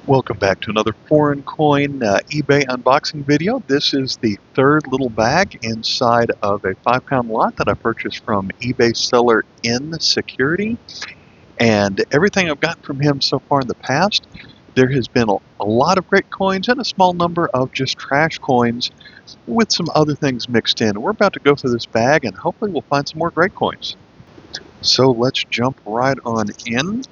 Welcome back to another foreign coin eBay unboxing video. This is the third little bag inside of a 5-pound lot that I purchased from eBay seller N Security. And everything I've gotten from him so far in the past, there has been a lot of great coins and a small number of just trash coins with some other things mixed in. We're about to go through this bag and hopefully we'll find some more great coins. So let's jump right on in.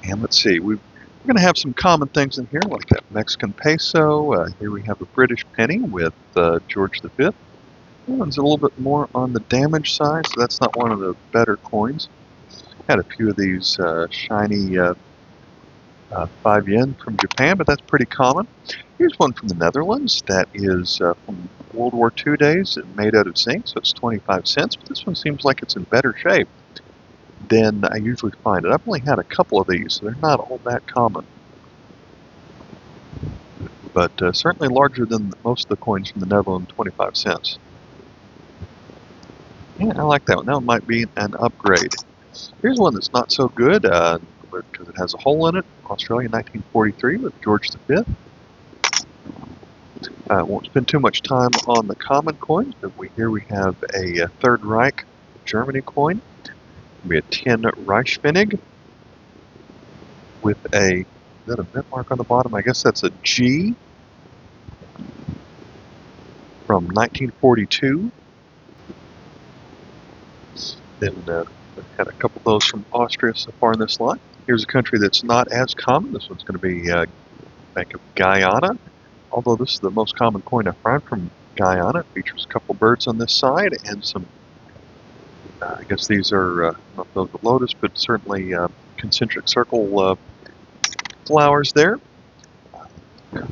And let's see, we're going to have some common things in here, like that Mexican peso. Here we have a British penny with George V. That one's a little bit more on the damaged side, so that's not one of the better coins. Had a few of these shiny 5 yen from Japan, but that's pretty common. Here's one from the Netherlands that is from World War II days, made out of zinc, so it's 25 cents, but this one seems like it's in better shape than I usually find it. I've only had a couple of these, so they're not all that common. But certainly larger than most of the coins from the Netherlands, 25 cents. Yeah, I like that one. That one might be an upgrade. Here's one that's not so good because it has a hole in it. Australia, 1943 with George V. Won't spend too much time on the common coins, but here we have a Third Reich Germany coin. Be a 10 Reichspfennig with is that a mint mark on the bottom? I guess that's a G from 1942. Then we've had a couple of those from Austria so far in this lot. Here's a country that's not as common. This one's going to be Bank of Guyana, although this is the most common coin I find from Guyana. It features a couple birds on this side and some I guess these are not those with lotus, but certainly concentric circle flowers there. Let's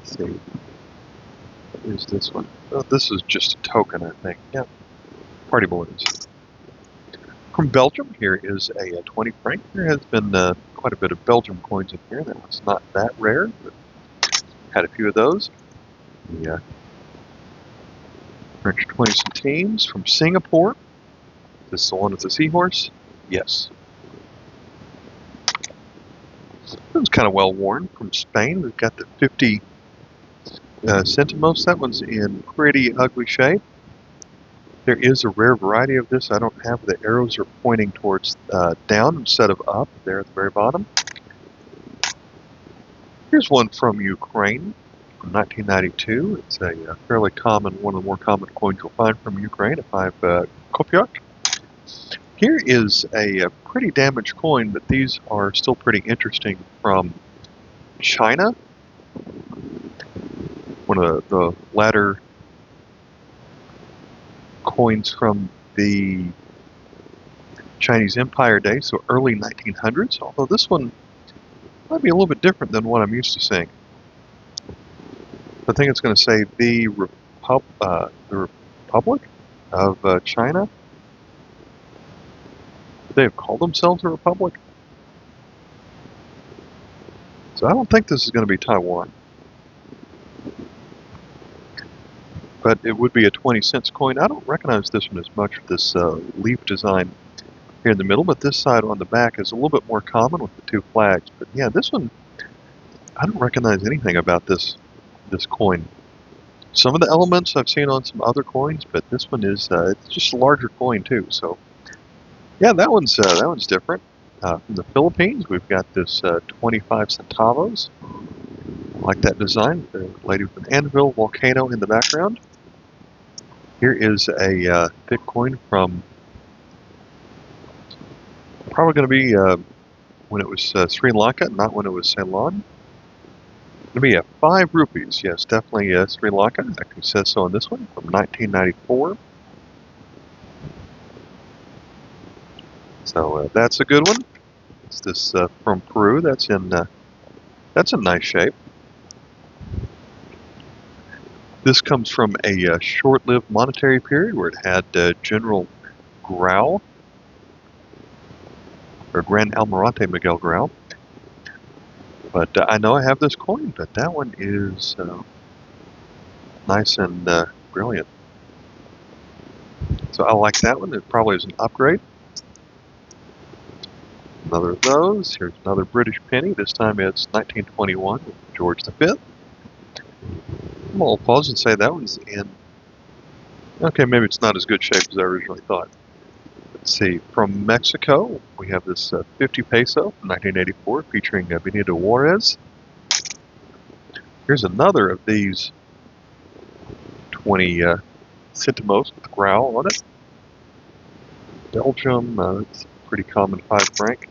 see. What is this one? Oh, this is just a token, I think. Yeah, party balloons. From Belgium, here is a 20 franc. There has been quite a bit of Belgium coins in here. That was not that rare, but had a few of those. The French 20 centimes from Singapore. This is the one with the seahorse? Yes. This one's kind of well worn. From Spain, we've got the 50 centimos. That one's in pretty ugly shape. There is a rare variety of this. I don't have the arrows are pointing towards down instead of up there at the very bottom. Here's one from Ukraine from 1992. It's a fairly common, one of the more common coins you'll find from Ukraine, a 5 kopyok. Here is a pretty damaged coin, but these are still pretty interesting from China. One of the latter coins from the Chinese Empire days, so early 1900s, although this one might be a little bit different than what I'm used to seeing. I think it's going to say the Republic of China. They have called themselves a republic. So I don't think this is going to be Taiwan. But it would be a 20 cents coin. I don't recognize this one as much, this leaf design here in the middle, but this side on the back is a little bit more common with the 2 flags. But yeah, this one, I don't recognize anything about this coin. Some of the elements I've seen on some other coins, but this one is it's just a larger coin too. So yeah, that one's different. From the Philippines, we've got this 25 centavos. I like that design. The lady with an anvil volcano in the background. Here is a thick coin from probably going to be when it was Sri Lanka, not when it was Ceylon. It's going to be 5 rupees. Yes, definitely Sri Lanka. Actually says so on this one from 1994. So that's a good one. It's this from Peru. That's in nice shape. This comes from a short-lived monetary period where it had General Grau, or Gran Almirante Miguel Grau. But I know I have this coin, but that one is nice and brilliant. So I like that one. It probably is an upgrade. Another of those. Here's another British penny. This time it's 1921 with George V. I'll pause and say that one's in... Okay, maybe it's not as good shape as I originally thought. Let's see. From Mexico, we have this 50 peso from 1984 featuring Benito Juarez. Here's another of these 20 centimos with growl on it. Belgium, it's a pretty common 5 franc.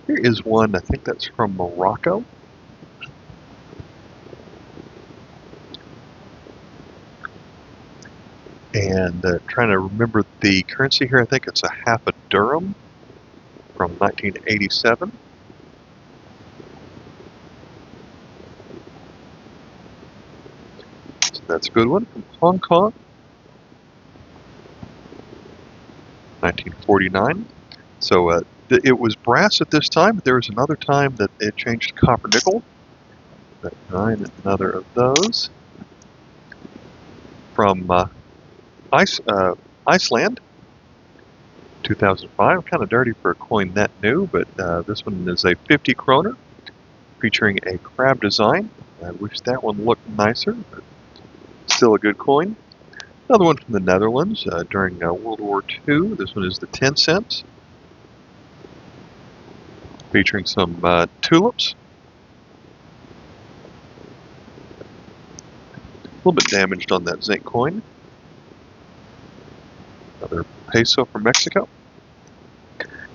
Here is one, I think that's from Morocco. And trying to remember the currency here, I think it's a half a dirham from 1987. So that's a good one. From Hong Kong, 1949. So it was brass at this time, but there was another time that it changed to copper nickel. Another of those. From Iceland, 2005. Kind of dirty for a coin that new, but this one is a 50 kroner featuring a crab design. I wish that one looked nicer, but still a good coin. Another one from the Netherlands during World War II. This one is the 10 cents, featuring some tulips. A little bit damaged on that zinc coin. Another peso from Mexico.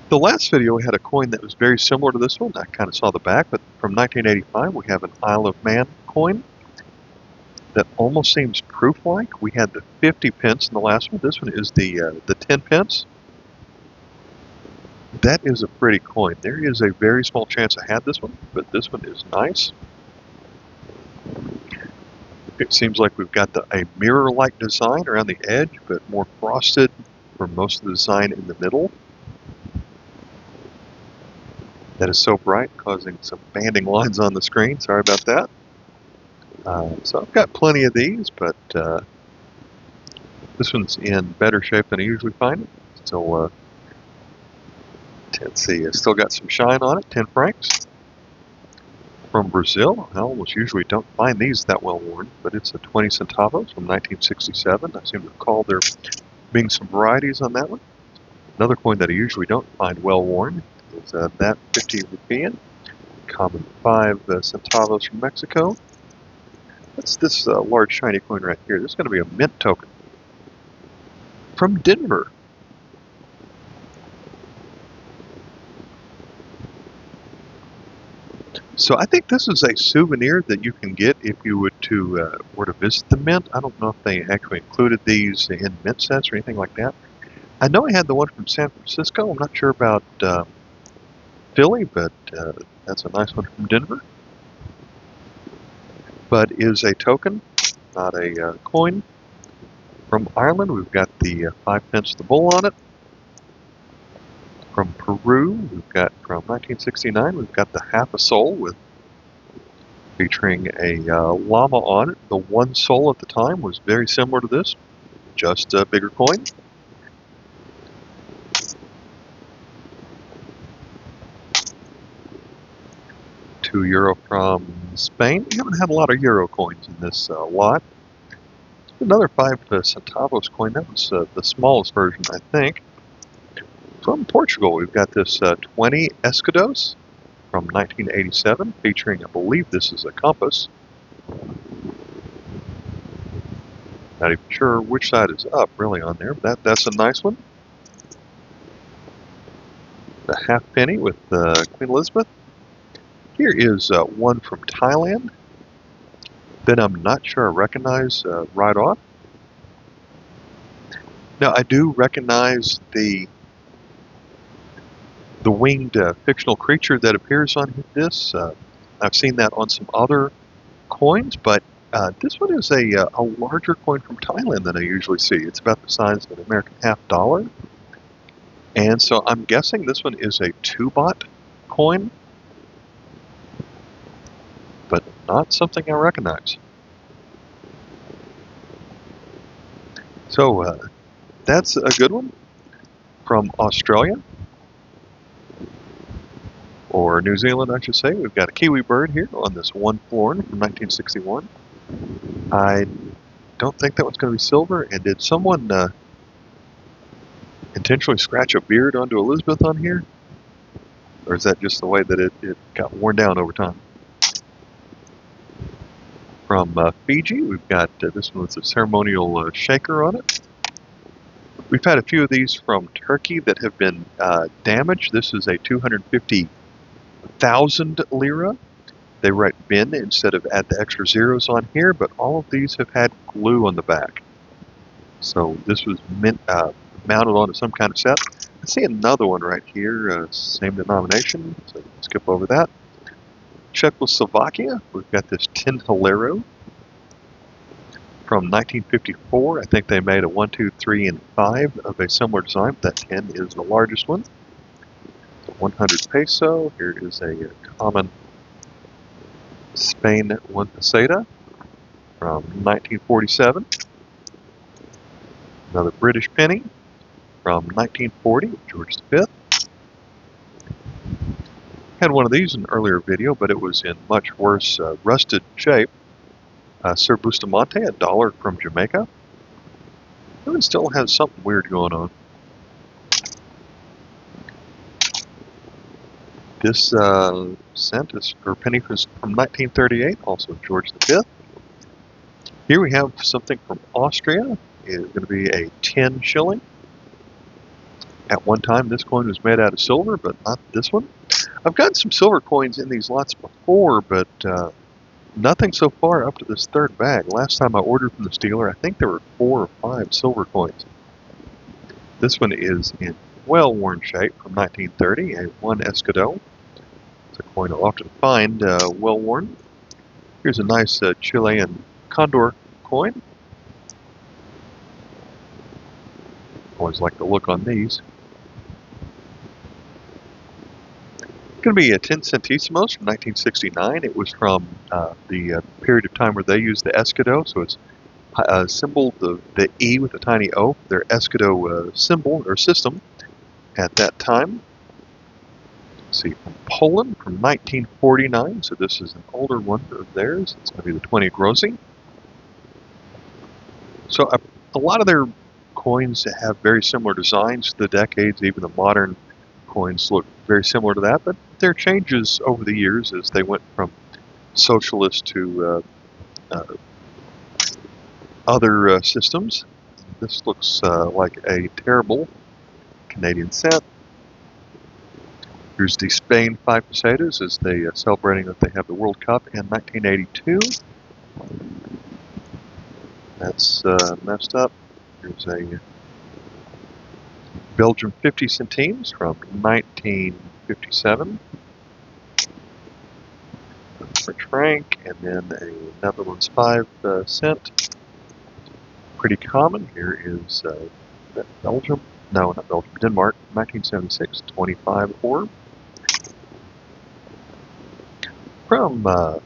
The last video we had a coin that was very similar to this one. I kind of saw the back, but from 1985 we have an Isle of Man coin that almost seems proof-like. We had the 50 pence in the last one. This one is the 10 pence. That is a pretty coin. There is a very small chance I had this one, but this one is nice. It seems like we've got a mirror-like design around the edge, but more frosted for most of the design in the middle. That is so bright, causing some banding lines on the screen. Sorry about that. So I've got plenty of these, but this one's in better shape than I usually find it. So let's see, it's still got some shine on it, 10 francs. From Brazil, I almost usually don't find these that well worn, but it's a 20 centavos from 1967. I seem to recall there being some varieties on that one. Another coin that I usually don't find well worn is that 50 rupiah, common 5 centavos from Mexico. What's this large shiny coin right here? This is going to be a mint token from Denver. So I think this is a souvenir that you can get if you were to visit the mint. I don't know if they actually included these in mint sets or anything like that. I know I had the one from San Francisco. I'm not sure about Philly, but that's a nice one from Denver. But is a token, not a coin. From Ireland, we've got the 5 pence the bull on it. From Peru, we've got from 1969, we've got the half a sol with featuring a llama on it. The 1 sol at the time was very similar to this, just a bigger coin. €2 from Spain. We haven't had a lot of euro coins in this lot. Another 5 centavos coin. That was the smallest version, I think. From Portugal, we've got this 20 escudos from 1987, featuring, I believe this is a compass. Not even sure which side is up, really, on there, but that's a nice one. The half penny with Queen Elizabeth. Here is one from Thailand that I'm not sure I recognize right off. Now, I do recognize the winged fictional creature that appears on this. I've seen that on some other coins, but this one is a larger coin from Thailand than I usually see. It's about the size of an American $half. And so I'm guessing this one is a 2-baht coin, but not something I recognize. So that's a good one from Australia. or New Zealand, I should say. We've got a kiwi bird here on this one florin from 1961. I don't think that one's going to be silver. And did someone intentionally scratch a beard onto Elizabeth on here? Or is that just the way that it got worn down over time? From Fiji, we've got this one with a ceremonial shaker on it. We've had a few of these from Turkey that have been damaged. This is a 250,000 lira. They write bin instead of add the extra zeros on here, but all of these have had glue on the back. So this was mounted onto some kind of set. I see another one right here, same denomination, so skip over that. Czechoslovakia, we've got this 10 Hilero from 1954. I think they made a 1, 2, 3, and 5 of a similar design. That 10 is the largest one. 100 peso. Here is a common Spain 1 peseta from 1947. Another British penny from 1940, George V. Had one of these in an earlier video, but it was in much worse rusted shape. Sir Bustamante, $1 from Jamaica. That one still has something weird going on. This cent is, or penny is from 1938, also George V. Here we have something from Austria. It's going to be a 10 shilling. At one time, this coin was made out of silver, but not this one. I've gotten some silver coins in these lots before, but nothing so far up to this third bag. Last time I ordered from this dealer, I think there were 4 or 5 silver coins. This one is in well-worn shape from 1930, a 1 escudo. It's a coin I'll often find well-worn. Here's a nice Chilean condor coin. Always like the look on these. It's going to be a 10 centésimos from 1969. It was from the period of time where they used the escudo, so it's symbol the E with a tiny O, their escudo symbol or system at that time. Let's see, from Poland from 1949, so this is an older one of theirs. It's going to be the 20 groszy. So a lot of their coins have very similar designs to the decades. Even the modern coins look very similar to that, but there are changes over the years as they went from socialist to other systems. This looks like a terrible Canadian cent. Here's the Spain 5 pesetas as they celebrating that they have the World Cup in 1982. That's messed up. Here's a Belgium 50 centimes from 1957. French franc, and then a Netherlands 5 cent. Pretty common. Here is Belgium. No, not Belgium. Denmark, 1976, 25 orb. From, I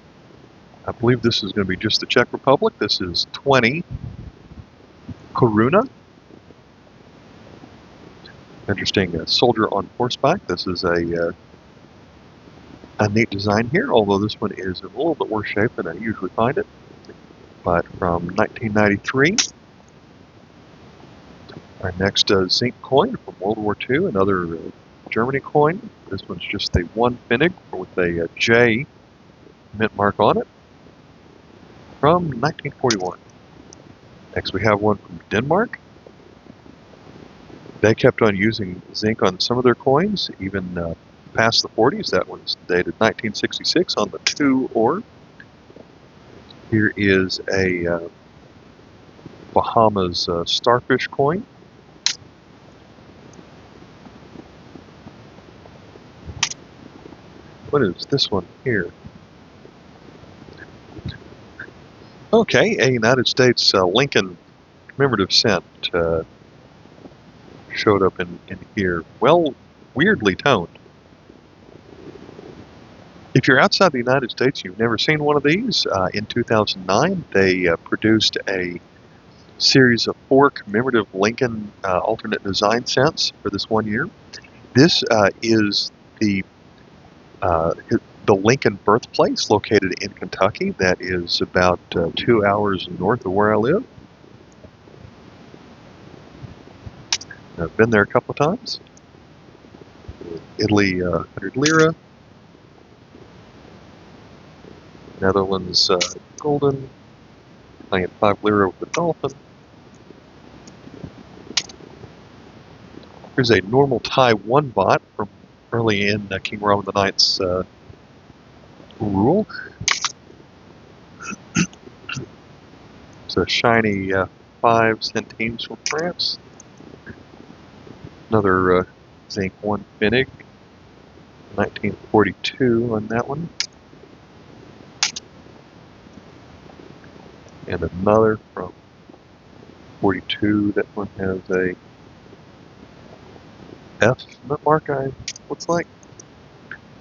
believe this is going to be just the Czech Republic. This is 20 koruna. Interesting soldier on horseback. This is a neat design here, although this one is in a little bit worse shape than I usually find it. But from 1993, our next zinc coin from World War II, another Germany coin. This one's just the 1 Pfennig with a J mint mark on it from 1941. Next we have one from Denmark. They kept on using zinc on some of their coins, even past the 40s. That one's dated 1966 on the 2 orb. Here is a Bahamas starfish coin. What is this one here? Okay, a United States Lincoln commemorative cent showed up in here. Well, weirdly toned. If you're outside the United States, you've never seen one of these. In 2009, they produced a series of 4 commemorative Lincoln alternate design cents for this one year. This is the The Lincoln birthplace, located in Kentucky, that is about 2 hours north of where I live. I've been there a couple of times. Italy, 100 lira. Netherlands, golden. Playing 5 lira with the dolphin. Here's a normal Thai 1 baht from early in King Rama IX's rule. It's a shiny 5 centimes from France. Another zinc 1 Finnig, 1942 on that one. And another from 42. That one has a F mark, looks like.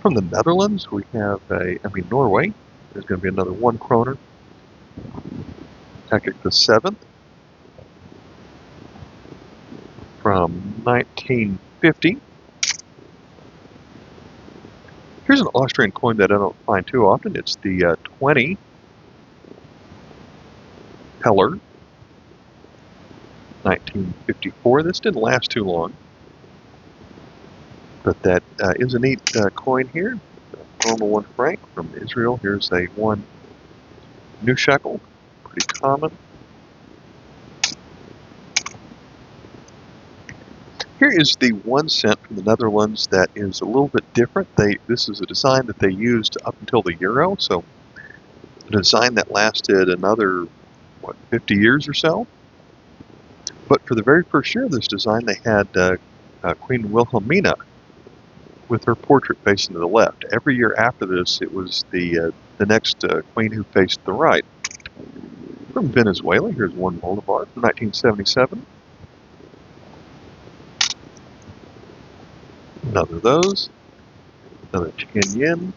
From the Netherlands, we have Norway. There's going to be another 1 kroner. Hecate the 7th. From 1950. Here's an Austrian coin that I don't find too often. It's the 20 Heller, 1954. This didn't last too long, but that is a neat coin here. Normal 1 franc from Israel. Here's a 1 new shekel, pretty common. Here is the 1 cent from the Netherlands that is a little bit different. This is a design that they used up until the euro, so a design that lasted another 50 years or so. But for the very first year of this design, they had Queen Wilhelmina with her portrait facing to the left. Every year after this, it was the next queen who faced the right. From Venezuela, here's 1 Bolivar from 1977. Another of those. Another 10 yen.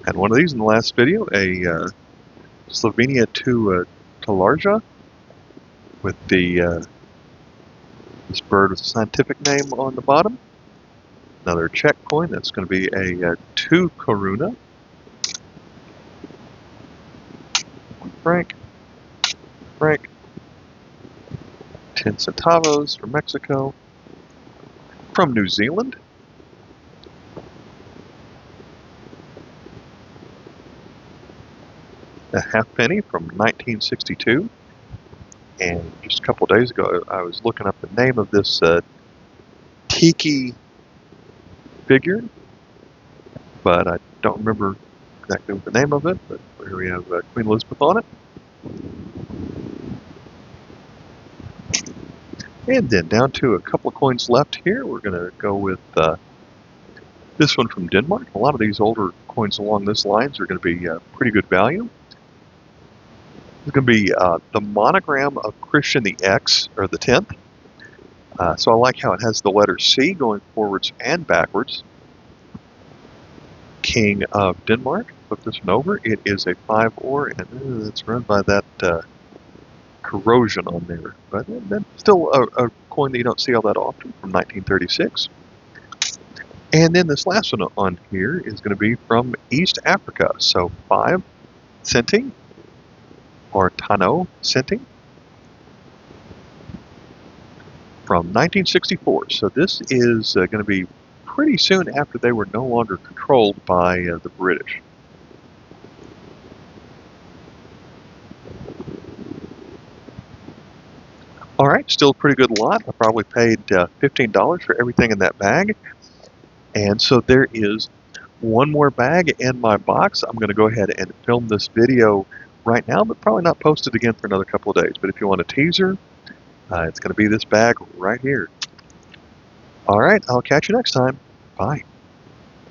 Had one of these in the last video, a Slovenia to Talarja with the this bird with a scientific name on the bottom. Another Czech coin, that's going to be a 2 koruna. 1 franc. Franc. 10 centavos from Mexico. From New Zealand. A halfpenny from 1962. And just a couple of days ago, I was looking up the name of this tiki figure, but I don't remember exactly what the name of it, but here we have Queen Elizabeth on it. And then down to a couple of coins left here. We're going to go with this one from Denmark. A lot of these older coins along this lines are going to be pretty good value. It's going to be the monogram of Christian the X, or the 10th. So I like how it has the letter C going forwards and backwards. King of Denmark. Flip this one over. It is a 5 ore, and it's run by that corrosion on there. But that's still a coin that you don't see all that often, from 1936. And then this last one on here is going to be from East Africa. So 5 centi. Or Tano centi, from 1964. So this is going to be pretty soon after they were no longer controlled by the British. All right, still a pretty good lot. I probably paid $15 for everything in that bag. And so there is one more bag in my box. I'm going to go ahead and film this video right now, but probably not post it again for another couple of days. But if you want a teaser, it's going to be this bag right here. All right, I'll catch you next time. Bye.